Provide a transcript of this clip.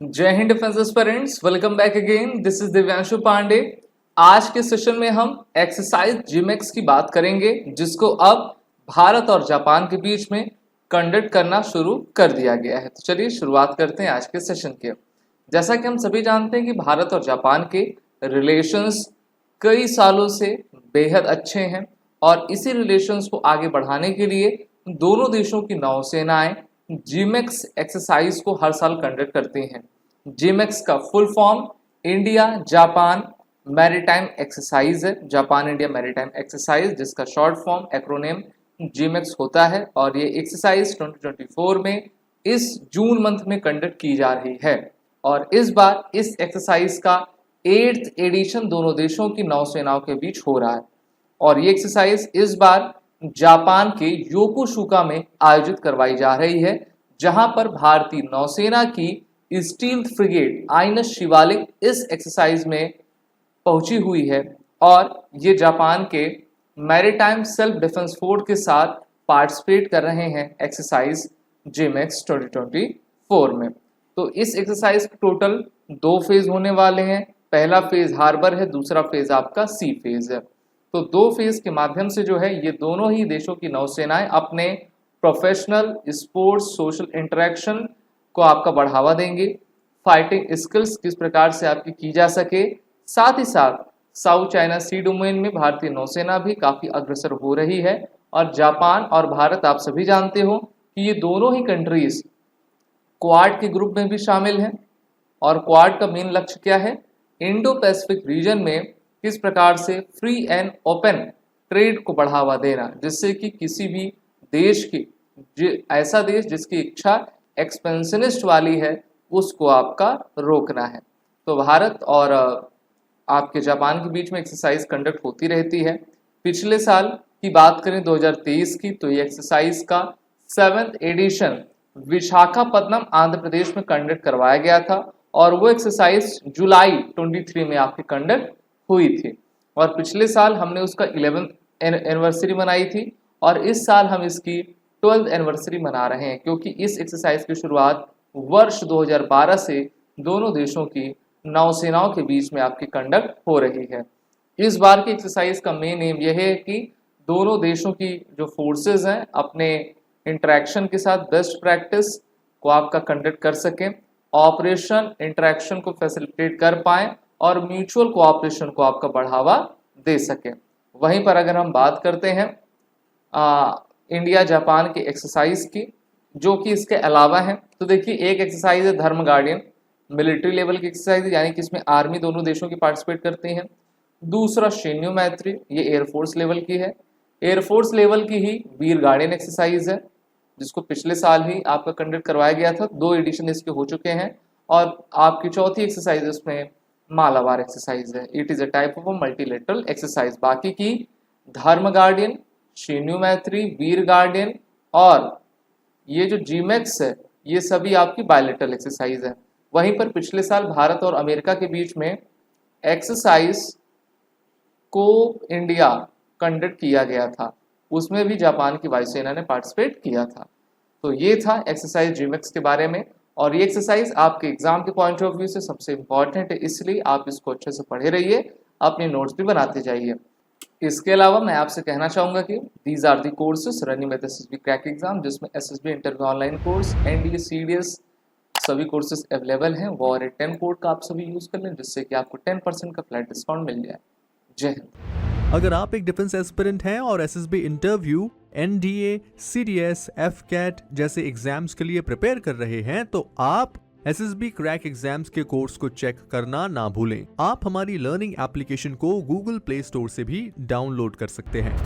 जय Hind defence aspirants, welcome back again. This is Divyanshu Pandey. आज के सेशन में हम एक्सरसाइज जीमेक्स की बात करेंगे, जिसको अब भारत और जापान के बीच में कंडक्ट करना शुरू कर दिया गया है। तो चलिए शुरुआत करते हैं आज के सेशन के। जैसा कि हम सभी जानते हैं कि भारत और जापान के रिलेशंस कई सालों से बेहद अच्छे हैं और इसी रिलेशंस को आगे बढ़ाने के लिए दोनों देशों की नौसेनाएं जीमेक्स एक्सरसाइज को हर साल कंडक्ट करती हैं। जीमेक्स का full form India Japan maritime exercise है, जापान इंडिया मैरीटाइम एक्सरसाइज, जिसका शॉर्ट फॉर्म एक्रोनेम जीमेक्स होता है। और ये एक्सरसाइज 2024 में इस जून मंथ में कंडक्ट की जा रही है और इस बार इस एक्सरसाइज का 8th एडिशन दोनों देशों की नौसेनाओं के बीच हो रहा है। और ये एक्सरसाइज इस बार जापान के योकोसुका में आयोजित करवाई जा रही है, जहां पर भारतीय नौसेना की स्टील्थ फ्रिगेट आईएनएस शिवालिक इस एक्सरसाइज में पहुंची हुई है और ये जापान के मैरीटाइम सेल्फ डिफेंस फोर्स के साथ पार्टिसिपेट कर रहे हैं एक्सरसाइज जीमेक्स 2024 में। तो इस एक्सरसाइज के टोटल 2 फेज होने वाले हैं। पहला फेज हार्बर है, दूसरा फेज आपका सी फेज है। तो 2 फेज के माध्यम से जो है ये दोनों ही देशों की नौसेनाएं अपने प्रोफेशनल स्पोर्ट्स सोशल इंटरेक्शन को आपका बढ़ावा देंगे। फाइटिंग स्किल्स किस प्रकार से आपकी की जा सके, साथ ही साथ साउथ चाइना सी डोमेन में भारतीय नौसेना भी काफ़ी अग्रसर हो रही है। और जापान और भारत आप सभी जानते हो कि ये दोनों ही कंट्रीज क्वाड के ग्रुप में भी शामिल हैं। और क्वाड का मेन लक्ष्य क्या है, इंडो पैसिफिक रीजन में किस प्रकार से फ्री एंड ओपन ट्रेड को बढ़ावा देना, जिससे कि किसी भी देश की ऐसा देश जिसकी इच्छा एक्सपेंशनिस्ट वाली है उसको आपका रोकना है। तो भारत और आपके जापान के बीच में एक्सरसाइज कंडक्ट होती रहती है। पिछले साल की बात करें 2023 की, तो ये एक्सरसाइज का 7th एडिशन विशाखापत्तनम आंध्र प्रदेश में कंडक्ट करवाया गया था और वो एक्सरसाइज जुलाई 23 में आपकी कंडक्ट हुई थी। और पिछले साल हमने उसका 11th एनिवर्सरी मनाई थी और इस साल हम इसकी 12th एनिवर्सरी मना रहे हैं, क्योंकि इस एक्सरसाइज की शुरुआत वर्ष 2012 से दोनों देशों की नौसेनाओं के बीच में आपकी कंडक्ट हो रही है। इस बार की एक्सरसाइज का मेन एम यह है कि दोनों देशों की जो फोर्सेस हैं अपने इंटरेक्शन के साथ बेस्ट प्रैक्टिस को आपका कंडक्ट कर सकें, ऑपरेशन इंटरेक्शन को फैसिलिटेट कर पाएं और म्यूचुअल कोऑपरेशन को आपका बढ़ावा दे सकें। वहीं पर अगर हम बात करते हैं इंडिया जापान के एक्सरसाइज की, जो कि इसके अलावा है, तो देखिए एक एक्सरसाइज है धर्म गार्डियन, मिलिट्री लेवल की एक्सरसाइज, यानी कि इसमें आर्मी दोनों देशों की पार्टिसिपेट करती हैं। दूसरा शिन्यू मैत्री, ये एयरफोर्स लेवल की है। एयरफोर्स लेवल की ही वीर गार्डियन एक्सरसाइज है, जिसको पिछले साल ही आपका कंडक्ट करवाया गया था। 2 एडिशन इसके हो चुके हैं। और आपकी चौथी एक्सरसाइज इसमें मालाबार एक्सरसाइज है। It is a type of multilateral exercise. बाकी की धर्म गार्डियन, शिन्यू मैत्री, वीर गार्डियन और ये जो जीमेक्स है, ये सभी आपकी बायलेटरल एक्सरसाइज है। वहीं पर पिछले साल भारत और अमेरिका के बीच में एक्सरसाइज को इंडिया कंडक्ट किया गया था, उसमें भी जापान की वायुसेना ने पार्टिसिपेट किया था। तो ये था एक्सरसाइज जीमेक्स के बारे में। और ये एक्सरसाइज आपके एग्जाम के पॉइंट ऑफ व्यू से सबसे इंपॉर्टेंट है, इसलिए आप इसको अच्छे से पढ़े रहिए, अपने नोट्स भी बनाते जाइए। इसके अलावा मैं आपसे कहना चाहूँगा कि these are the courses running with SSB crack exam, जिसमें SSB interview online course, NDA, CDS सभी कोर्सेज अवेलेबल हैं। वो और 10 कोड का आप सभी यूज़ कर लें, जिससे कि आपको 10% का फ्लैट डिस्काउंट मिल जाए। जय हिंद। अगर आप एक डिफेंस एस्पिरेंट हैं और SSB interview, NDA, CDS, AFCAT जैसे एग्जाम्स के लिए प्रिपेयर कर रहे हैं, तो आप एसएसबी क्रैक एग्जाम्स के कोर्स को चेक करना ना भूलें। आप हमारी लर्निंग एप्लीकेशन को गूगल प्ले स्टोर से भी डाउनलोड कर सकते हैं।